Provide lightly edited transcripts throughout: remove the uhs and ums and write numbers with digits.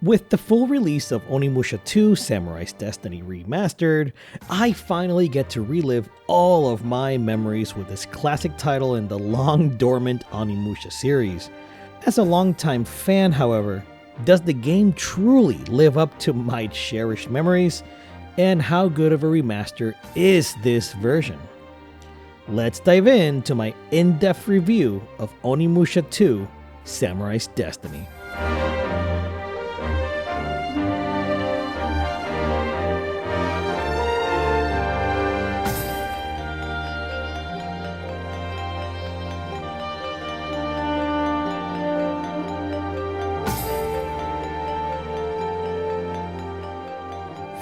With the full release of Onimusha 2 Samurai's Destiny Remastered, I finally get to relive all of my memories with this classic title in the long dormant Onimusha series. As a longtime fan, however, does the game truly live up to my cherished memories? And how good of a remaster is this version? Let's dive into my in-depth review of Onimusha 2 Samurai's Destiny.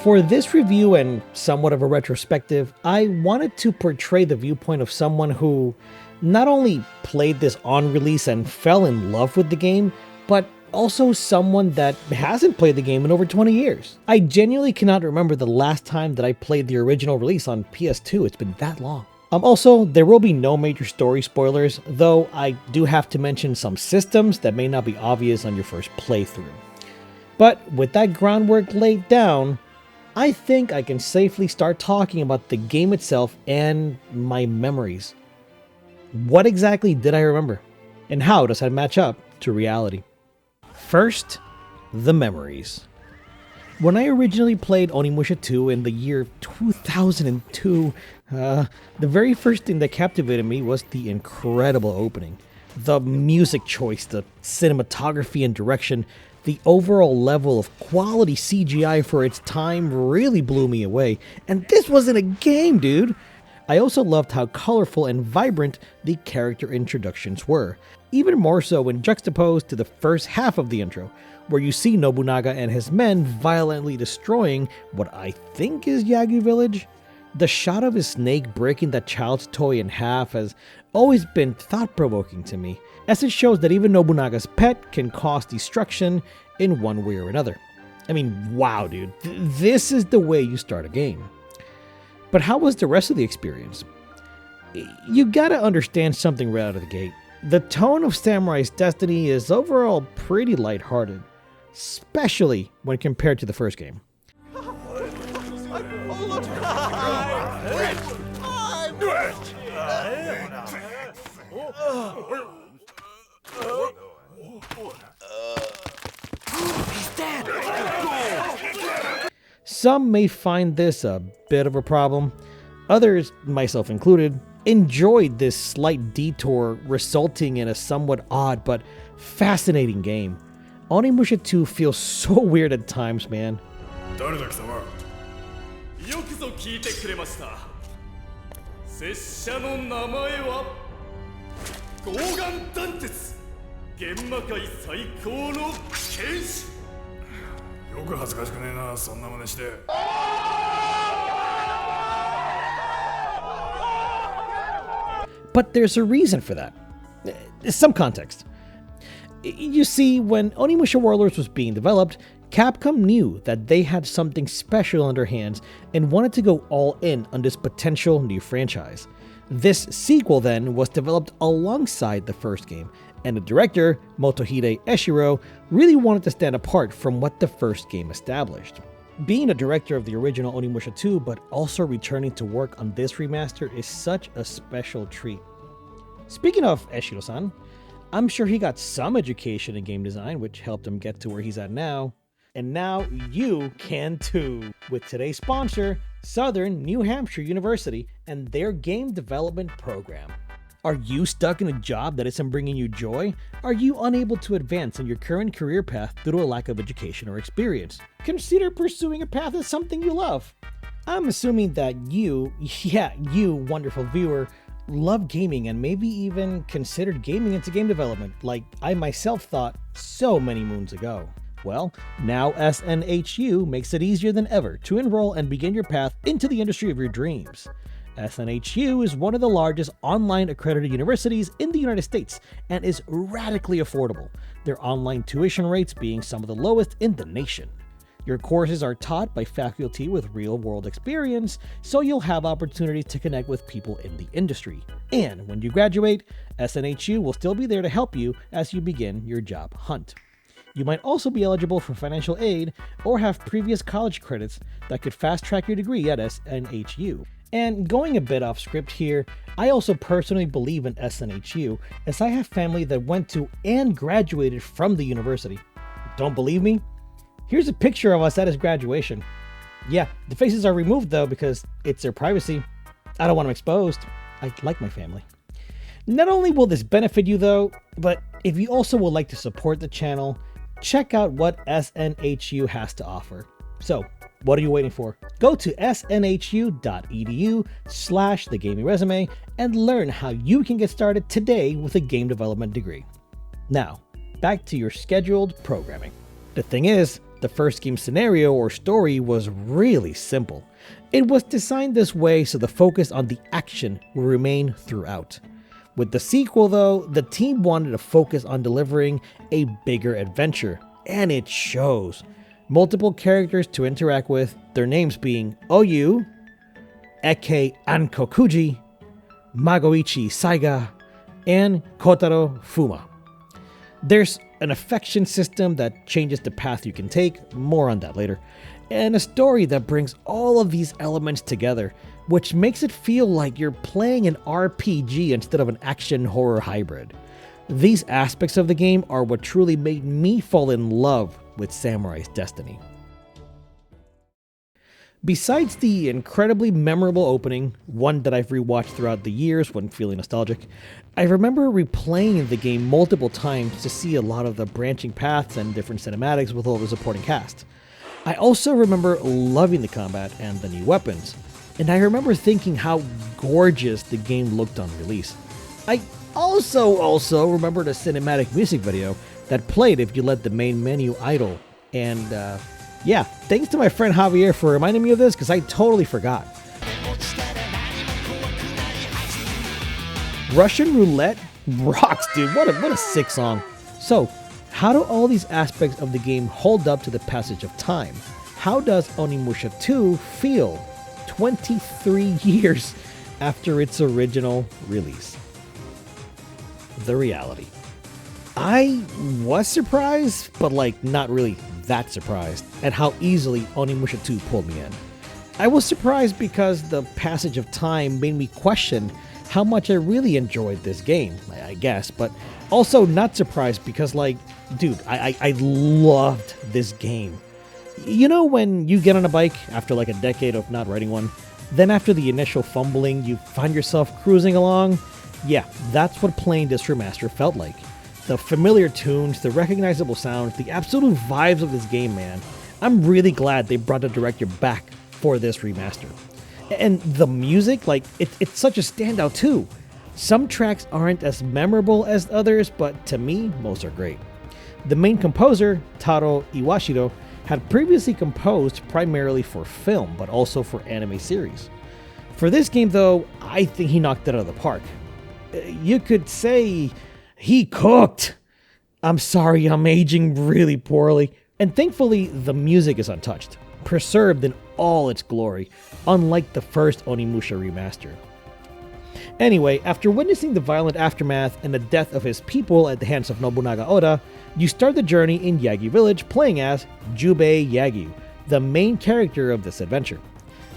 For this review and somewhat of a retrospective, I wanted to portray the viewpoint of someone who not only played this on release and fell in love with the game, but also someone that hasn't played the game in over 20 years. I genuinely cannot remember the last time that I played the original release on PS2, it's been that long. Also, there will be no major story spoilers, though I do have to mention some systems that may not be obvious on your first playthrough. But with that groundwork laid down, I think I can safely start talking about the game itself and my memories. What exactly did I remember? And how does that match up to reality? First, the memories. When I originally played Onimusha 2 in the year 2002, the very first thing that captivated me was the incredible opening. The music choice, the cinematography and direction, the overall level of quality CGI for its time really blew me away. And this wasn't a game, dude! I also loved how colorful and vibrant the character introductions were. Even more so when juxtaposed to the first half of the intro, where you see Nobunaga and his men violently destroying what I think is Yagyu Village. The shot of his snake breaking that child's toy in half has always been thought-provoking to me, as it shows that even Nobunaga's pet can cause destruction in one way or another. I mean, wow, dude, this is the way you start a game. But how was the rest of the experience? You gotta understand something right out of the gate. The tone of Samurai's Destiny is overall pretty lighthearted, especially when compared to the first game. Some may find this a bit of a problem. Others, myself included, enjoyed this slight detour resulting in a somewhat odd but fascinating game. Onimusha 2 feels so weird at times, man. But there's a reason for that. Some context. You see, when Onimusha Warlords was being developed, Capcom knew that they had something special on their hands and wanted to go all in on this potential new franchise. This sequel then was developed alongside the first game, and the director, Motohide Eshiro, really wanted to stand apart from what the first game established. Being a director of the original Onimusha 2, but also returning to work on this remaster is such a special treat. Speaking of Eshiro-san, I'm sure he got some education in game design, which helped him get to where he's at now. And now you can too, with today's sponsor, Southern New Hampshire University and their game development program. Are you stuck in a job that isn't bringing you joy? Are you unable to advance in your current career path due to a lack of education or experience? Consider pursuing a path as something you love. I'm assuming that you wonderful viewer, love gaming and maybe even considered gaming into game development like I myself thought so many moons ago. Well, now SNHU makes it easier than ever to enroll and begin your path into the industry of your dreams. SNHU is one of the largest online accredited universities in the United States and is radically affordable, their online tuition rates being some of the lowest in the nation. Your courses are taught by faculty with real-world experience, so you'll have opportunities to connect with people in the industry. And when you graduate, SNHU will still be there to help you as you begin your job hunt. You might also be eligible for financial aid or have previous college credits that could fast track your degree at SNHU. And going a bit off script here, I also personally believe in SNHU as I have family that went to and graduated from the university. Don't believe me? Here's a picture of us at his graduation. Yeah, the faces are removed though because it's their privacy. I don't want them exposed. I like my family. Not only will this benefit you though, but if you also would like to support the channel, check out what SNHU has to offer. So, what are you waiting for? Go to snhu.edu/thegamingresume and learn how you can get started today with a game development degree. Now, back to your scheduled programming. The thing is, the first game scenario or story was really simple. It was designed this way so the focus on the action will remain throughout. With the sequel though, the team wanted to focus on delivering a bigger adventure, and it shows. Multiple characters to interact with, their names being Oyu, Eke Ankokuji, Magoichi Saiga, and Kotaro Fuma. There's an affection system that changes the path you can take, more on that later, and a story that brings all of these elements together, which makes it feel like you're playing an RPG instead of an action horror hybrid. These aspects of the game are what truly made me fall in love with Samurai's Destiny. Besides the incredibly memorable opening, one that I've rewatched throughout the years when feeling nostalgic, I remember replaying the game multiple times to see a lot of the branching paths and different cinematics with all the supporting cast. I also remember loving the combat and the new weapons, and I remember thinking how gorgeous the game looked on release. I also remember the cinematic music video that played if you let the main menu idle, and yeah, thanks to my friend Javier for reminding me of this because I totally forgot. Russian Roulette rocks, dude. What a sick song. So, how do all these aspects of the game hold up to the passage of time? How does Onimusha 2 feel 23 years after its original release? The reality. I was surprised, but like not really that surprised at how easily Onimusha 2 pulled me in. I was surprised because the passage of time made me question how much I really enjoyed this game, I guess, but also not surprised because like, dude, I loved this game. You know when you get on a bike after like a decade of not riding one, then after the initial fumbling, you find yourself cruising along? Yeah, that's what playing this remaster felt like. The familiar tunes, the recognizable sounds, the absolute vibes of this game, man. I'm really glad they brought the director back for this remaster. And the music, like, it's such a standout too. Some tracks aren't as memorable as others, but to me, most are great. The main composer, Taro Iwashiro, had previously composed primarily for film, but also for anime series. For this game though, I think he knocked it out of the park. You could say he cooked. I'm sorry, I'm aging really poorly. And thankfully, the music is untouched, preserved in all its glory, unlike the first Onimusha remaster. Anyway, after witnessing the violent aftermath and the death of his people at the hands of Nobunaga Oda, you start the journey in Yagi Village playing as Jubei Yagyu, the main character of this adventure.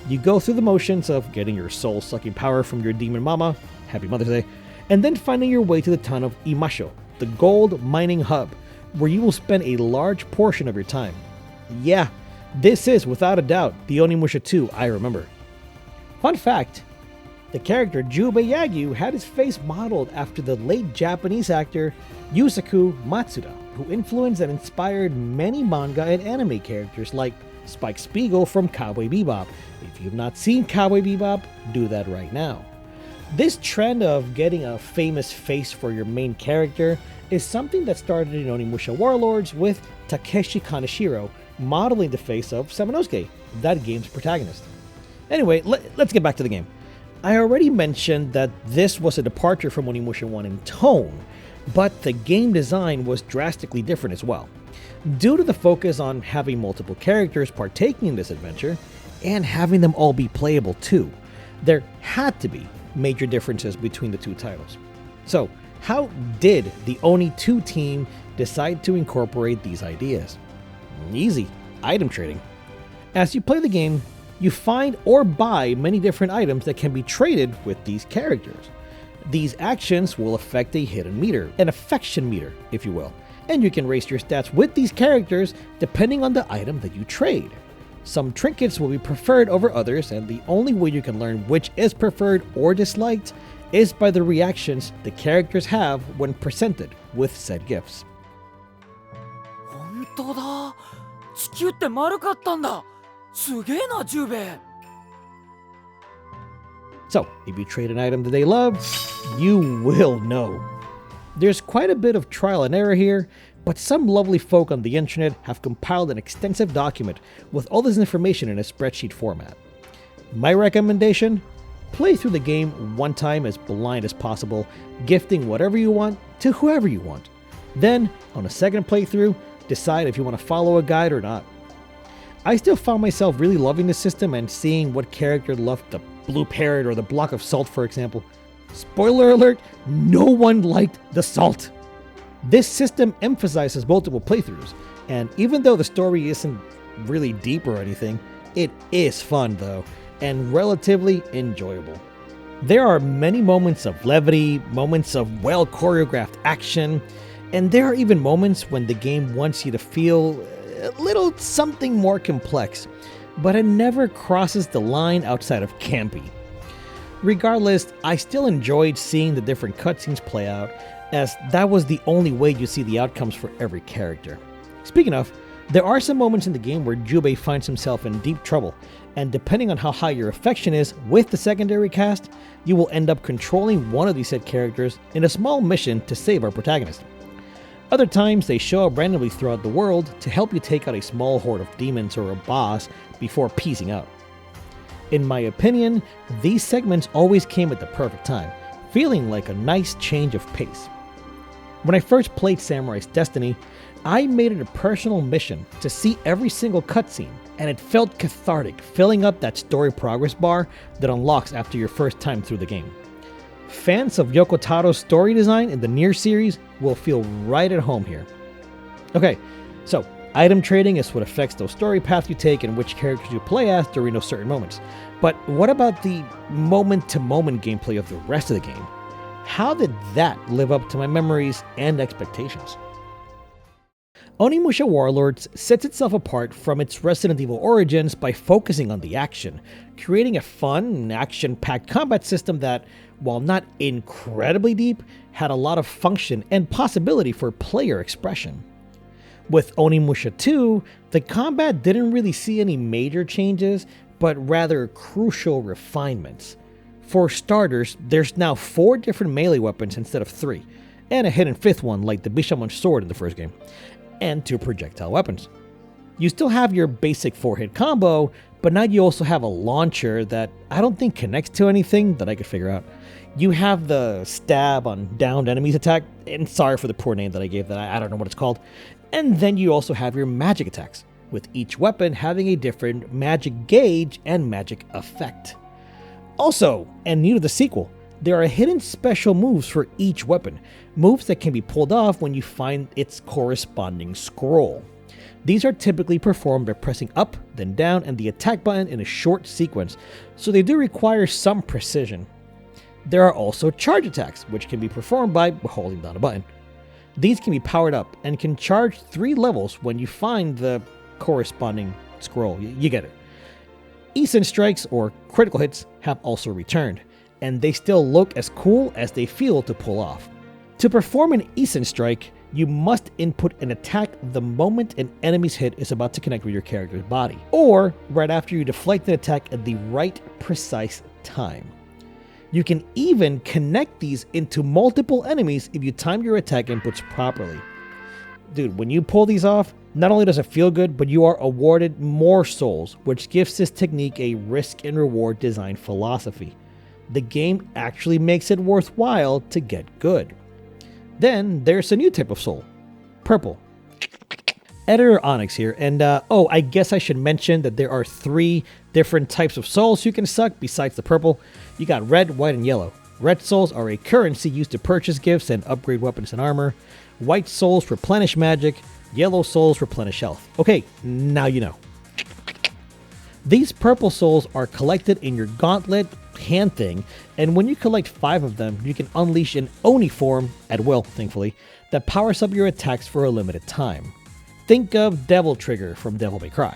You go through the motions of getting your soul-sucking power from your demon mama, happy Mother's Day, and then finding your way to the town of Imasho, the gold mining hub, where you will spend a large portion of your time. Yeah, this is without a doubt the Onimusha 2 I remember. Fun fact, the character Jubei Yagyu had his face modeled after the late Japanese actor Yusaku Matsuda, who influenced and inspired many manga and anime characters like Spike Spiegel from Cowboy Bebop. If you've not seen Cowboy Bebop, do that right now. This trend of getting a famous face for your main character is something that started in Onimusha Warlords with Takeshi Kaneshiro modeling the face of Samanosuke, that game's protagonist. Anyway, let's get back to the game. I already mentioned that this was a departure from Onimusha 1 in tone, but the game design was drastically different as well. Due to the focus on having multiple characters partaking in this adventure, and having them all be playable too, there had to be major differences between the two titles. So, how did the Oni 2 team decide to incorporate these ideas. Easy, item trading. As you play the game, you find or buy many different items that can be traded with these characters. These actions will affect a hidden meter, an affection meter, if you will, and you can raise your stats with these characters depending on the item that you trade. Some trinkets will be preferred over others, and the only way you can learn which is preferred or disliked is by the reactions the characters have when presented with said gifts. 本当だ。地球って丸かったんだ。すげえな、ジュベ。So, if you trade an item that they love, you will know. There's quite a bit of trial and error here, but some lovely folk on the internet have compiled an extensive document with all this information in a spreadsheet format. My recommendation? Play through the game one time as blind as possible, gifting whatever you want to whoever you want. Then, on a second playthrough, decide if you want to follow a guide or not. I still found myself really loving the system and seeing what character loved the blue parrot or the block of salt, for example. Spoiler alert, no one liked the salt. This system emphasizes multiple playthroughs, and even though the story isn't really deep or anything, it is fun though, and relatively enjoyable. There are many moments of levity, moments of well choreographed action, and there are even moments when the game wants you to feel a little something more complex, but it never crosses the line outside of campy. Regardless, I still enjoyed seeing the different cutscenes play out, as that was the only way you see the outcomes for every character. Speaking of, there are some moments in the game where Jubei finds himself in deep trouble, and depending on how high your affection is with the secondary cast, you will end up controlling one of these said characters in a small mission to save our protagonist. Other times, they show up randomly throughout the world to help you take out a small horde of demons or a boss before peacing out. In my opinion, these segments always came at the perfect time, feeling like a nice change of pace. When I first played Samurai's Destiny, I made it a personal mission to see every single cutscene, and it felt cathartic, filling up that story progress bar that unlocks after your first time through the game. Fans of Yoko Taro's story design in the Nier series will feel right at home here. Okay, so item trading is what affects those story paths you take and which characters you play as during those certain moments. But what about the moment-to-moment gameplay of the rest of the game? How did that live up to my memories and expectations? Onimusha Warlords sets itself apart from its Resident Evil origins by focusing on the action, creating a fun, action-packed combat system that, while not incredibly deep, had a lot of function and possibility for player expression. With Onimusha 2, the combat didn't really see any major changes, but rather crucial refinements. For starters, there's now 4 different melee weapons instead of 3, and a hidden 5th one like the Bishamon sword in the first game, and 2 projectile weapons. You still have your basic 4-hit combo, but now you also have a launcher that I don't think connects to anything that I could figure out. You have the stab on downed enemies attack, and sorry for the poor name that I gave that, I don't know what it's called. And then you also have your magic attacks, with each weapon having a different magic gauge and magic effect. Also, and new to the sequel, there are hidden special moves for each weapon, moves that can be pulled off when you find its corresponding scroll. These are typically performed by pressing up, then down, and the attack button in a short sequence, so they do require some precision. There are also charge attacks, which can be performed by holding down a button. These can be powered up and can charge 3 levels when you find the corresponding scroll. You get it. Eisen strikes, or critical hits, have also returned, and they still look as cool as they feel to pull off. To perform an Eisen strike, you must input an attack the moment an enemy's hit is about to connect with your character's body, or right after you deflect an attack at the right precise time. You can even connect these into multiple enemies if you time your attack inputs properly. Dude, when you pull these off, not only does it feel good, but you are awarded more souls, which gives this technique a risk and reward design philosophy. The game actually makes it worthwhile to get good. Then there's a new type of soul, purple. Editor Onyx here, and I guess I should mention that there are 3 different types of souls you can suck besides the purple. You got red, white, and yellow. Red souls are a currency used to purchase gifts and upgrade weapons and armor. White souls replenish magic. Yellow souls replenish health. Okay, now you know. These purple souls are collected in your gauntlet hand thing, and when you collect 5 of them, you can unleash an Oni form, at will, thankfully, that powers up your attacks for a limited time. Think of Devil Trigger from Devil May Cry.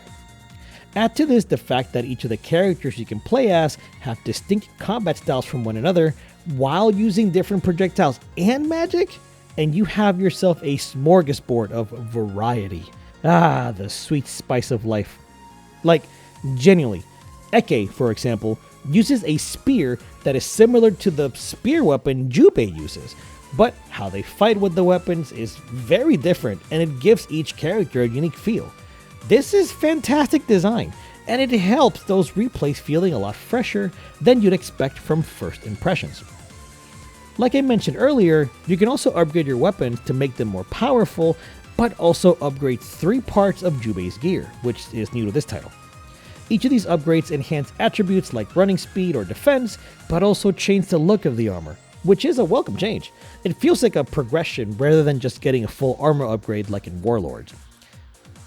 Add to this the fact that each of the characters you can play as have distinct combat styles from one another while using different projectiles and magic, and you have yourself a smorgasbord of variety. Ah, the sweet spice of life. Like, genuinely, Eke, for example, uses a spear that is similar to the spear weapon Jubei uses, but how they fight with the weapons is very different, and it gives each character a unique feel. This is fantastic design, and it helps those replays feeling a lot fresher than you'd expect from first impressions. Like I mentioned earlier, you can also upgrade your weapons to make them more powerful, but also upgrade 3 parts of Jubei's gear, which is new to this title. Each of these upgrades enhance attributes like running speed or defense, but also change the look of the armor, which is a welcome change. It feels like a progression rather than just getting a full armor upgrade like in Warlords.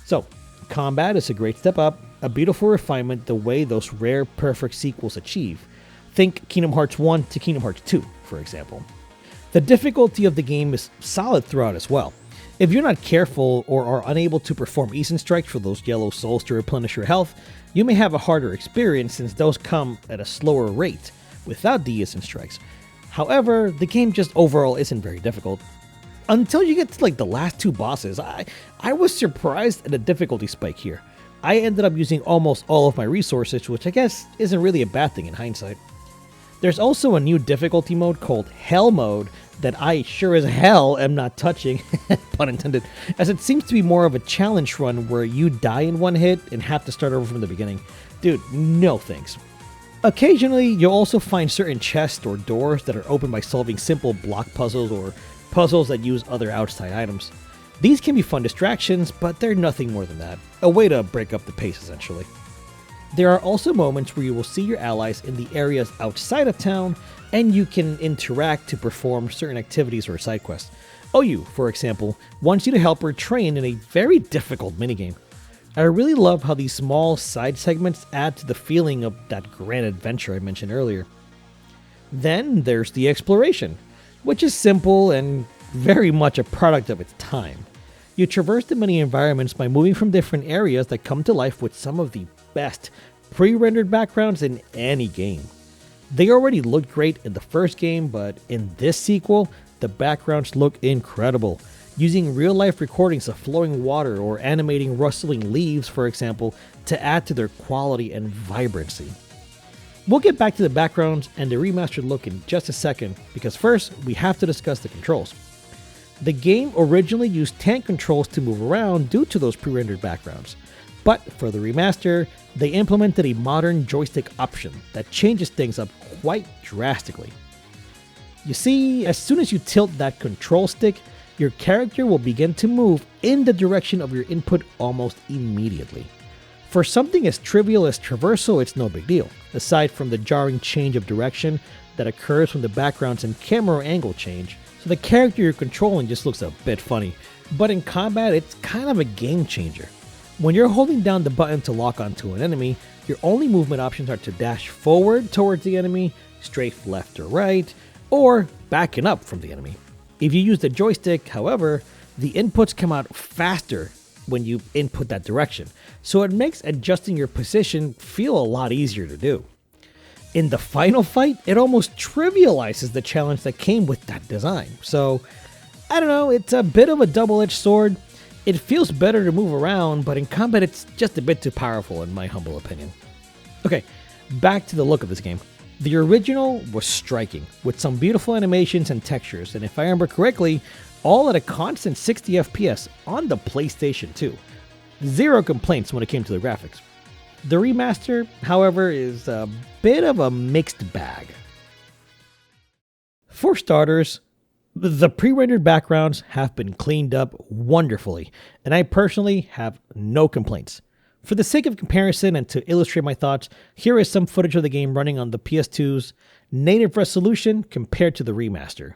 So, combat is a great step up, a beautiful refinement the way those rare perfect sequels achieve. Think Kingdom Hearts 1 to Kingdom Hearts 2, for example. The difficulty of the game is solid throughout as well. If you're not careful or are unable to perform Eason Strikes for those yellow souls to replenish your health, you may have a harder experience since those come at a slower rate without the Eason Strikes. However, the game just overall isn't very difficult. Until you get to like the last 2 bosses, I was surprised at the difficulty spike here. I ended up using almost all of my resources, which I guess isn't really a bad thing in hindsight. There's also a new difficulty mode called Hell Mode that I sure as hell am not touching, pun intended, as it seems to be more of a challenge run where you die in one hit and have to start over from the beginning. Dude, no thanks. Occasionally, you'll also find certain chests or doors that are opened by solving simple block puzzles or puzzles that use other outside items. These can be fun distractions, but they're nothing more than that. A way to break up the pace, essentially. There are also moments where you will see your allies in the areas outside of town, and you can interact to perform certain activities or side quests. OU, for example, wants you to help her train in a very difficult minigame. I really love how these small side segments add to the feeling of that grand adventure I mentioned earlier. Then there's the exploration, which is simple and very much a product of its time. You traverse the many environments by moving from different areas that come to life with some of the best pre-rendered backgrounds in any game. They already looked great in the first game, but in this sequel, the backgrounds look incredible. Using real-life recordings of flowing water or animating rustling leaves, for example, to add to their quality and vibrancy. We'll get back to the backgrounds and the remastered look in just a second, because first, we have to discuss the controls. The game originally used tank controls to move around due to those pre-rendered backgrounds, but for the remaster, they implemented a modern joystick option that changes things up quite drastically. You see, as soon as you tilt that control stick, your character will begin to move in the direction of your input almost immediately. For something as trivial as traversal, it's no big deal, aside from the jarring change of direction that occurs when the backgrounds and camera angle change, so the character you're controlling just looks a bit funny. But in combat, it's kind of a game changer. When you're holding down the button to lock onto an enemy, your only movement options are to dash forward towards the enemy, strafe left or right, or backing up from the enemy. If you use the joystick, however, the inputs come out faster when you input that direction, so it makes adjusting your position feel a lot easier to do. In the final fight, it almost trivializes the challenge that came with that design. So, I don't know, it's a bit of a double-edged sword. It feels better to move around, but in combat it's just a bit too powerful in my humble opinion. Okay, back to the look of this game. The original was striking, with some beautiful animations and textures, and if I remember correctly, all at a constant 60 FPS on the PlayStation 2. Zero complaints when it came to the graphics. The remaster, however, is a bit of a mixed bag. For starters, the pre-rendered backgrounds have been cleaned up wonderfully, and I personally have no complaints. For the sake of comparison and to illustrate my thoughts, here is some footage of the game running on the PS2's native resolution compared to the remaster.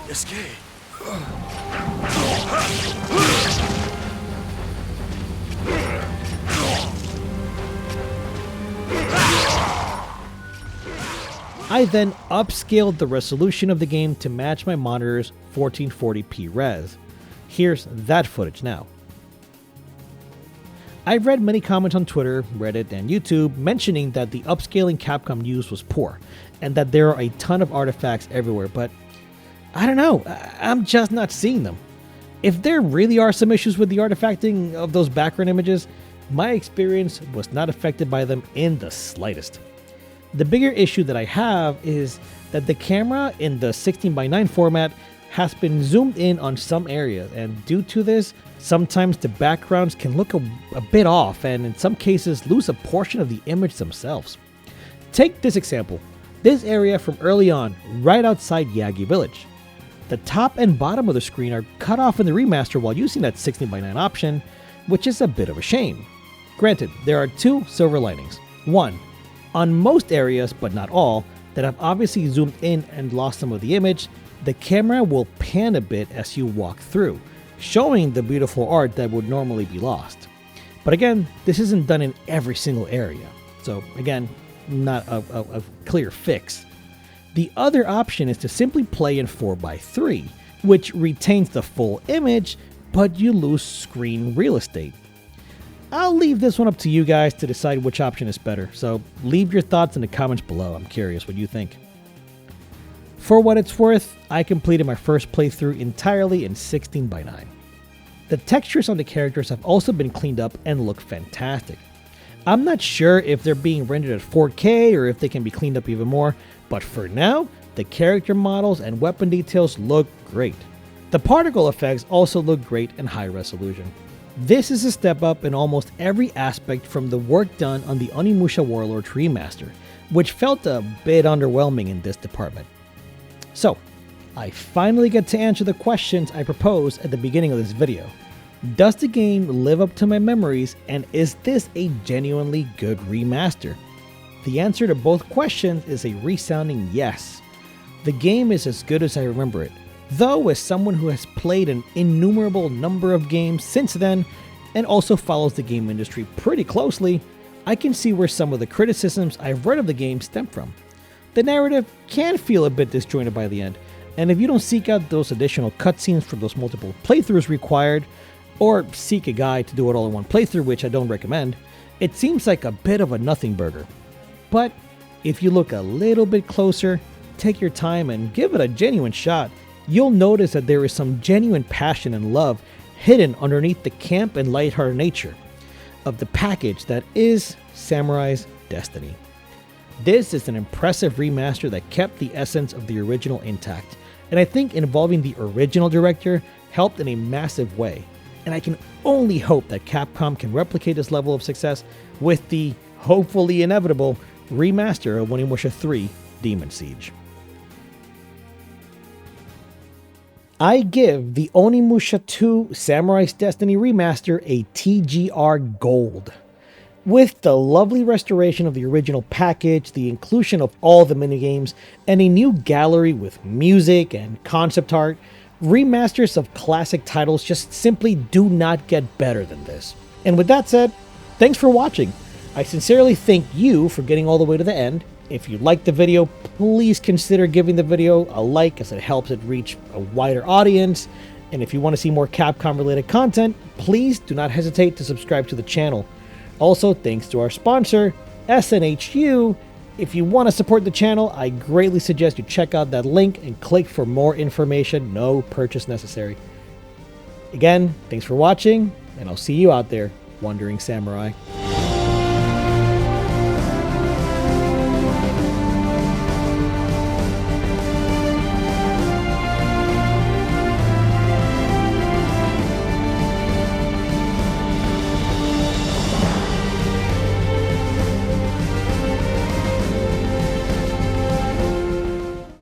Escape. I then upscaled the resolution of the game to match my monitor's 1440p res. Here's that footage now. I've read many comments on Twitter, Reddit, and YouTube mentioning that the upscaling Capcom used was poor, and that there are a ton of artifacts everywhere, but I don't know, I'm just not seeing them. If there really are some issues with the artifacting of those background images, my experience was not affected by them in the slightest. The bigger issue that I have is that the camera in the 16:9 format has been zoomed in on some areas, and due to this, sometimes the backgrounds can look a bit off and in some cases lose a portion of the image themselves. Take this example, this area from early on, right outside Yagi Village. The top and bottom of the screen are cut off in the remaster while using that 16:9 option, which is a bit of a shame. Granted, there are two silver linings. One, on most areas, but not all, that have obviously zoomed in and lost some of the image, the camera will pan a bit as you walk through, showing the beautiful art that would normally be lost. But again, this isn't done in every single area, so again, not a clear fix. The other option is to simply play in 4:3, which retains the full image, but you lose screen real estate. I'll leave this one up to you guys to decide which option is better, so leave your thoughts in the comments below. I'm curious what you think. For what it's worth, I completed my first playthrough entirely in 16:9. The textures on the characters have also been cleaned up and look fantastic. I'm not sure if they're being rendered at 4K or if they can be cleaned up even more, but for now, the character models and weapon details look great. The particle effects also look great in high resolution. This is a step up in almost every aspect from the work done on the Onimusha Warlords remaster, which felt a bit underwhelming in this department. So, I finally get to answer the questions I proposed at the beginning of this video. Does the game live up to my memories, and is this a genuinely good remaster? The answer to both questions is a resounding yes. The game is as good as I remember it, though as someone who has played an innumerable number of games since then, and also follows the game industry pretty closely, I can see where some of the criticisms I've read of the game stem from. The narrative can feel a bit disjointed by the end, and if you don't seek out those additional cutscenes for those multiple playthroughs required, or seek a guide to do it all in one playthrough, which I don't recommend, it seems like a bit of a nothing burger. But if you look a little bit closer, take your time and give it a genuine shot, you'll notice that there is some genuine passion and love hidden underneath the camp and lighthearted nature of the package that is Samurai's Destiny. This is an impressive remaster that kept the essence of the original intact, and I think involving the original director helped in a massive way, and I can only hope that Capcom can replicate this level of success with the hopefully inevitable remaster of Onimusha 3 Demon Siege. I give the Onimusha 2 Samurai's Destiny Remaster a TGR Gold. With the lovely restoration of the original package, the inclusion of all the minigames, and a new gallery with music and concept art, remasters of classic titles just simply do not get better than this. And with that said, thanks for watching. I sincerely thank you for getting all the way to the end. If you liked the video, please consider giving the video a like as it helps it reach a wider audience. And if you want to see more Capcom related content, please do not hesitate to subscribe to the channel. Also, thanks to our sponsor, SNHU. If you want to support the channel, I greatly suggest you check out that link and click for more information, no purchase necessary. Again, thanks for watching, and I'll see you out there, Wandering Samurai.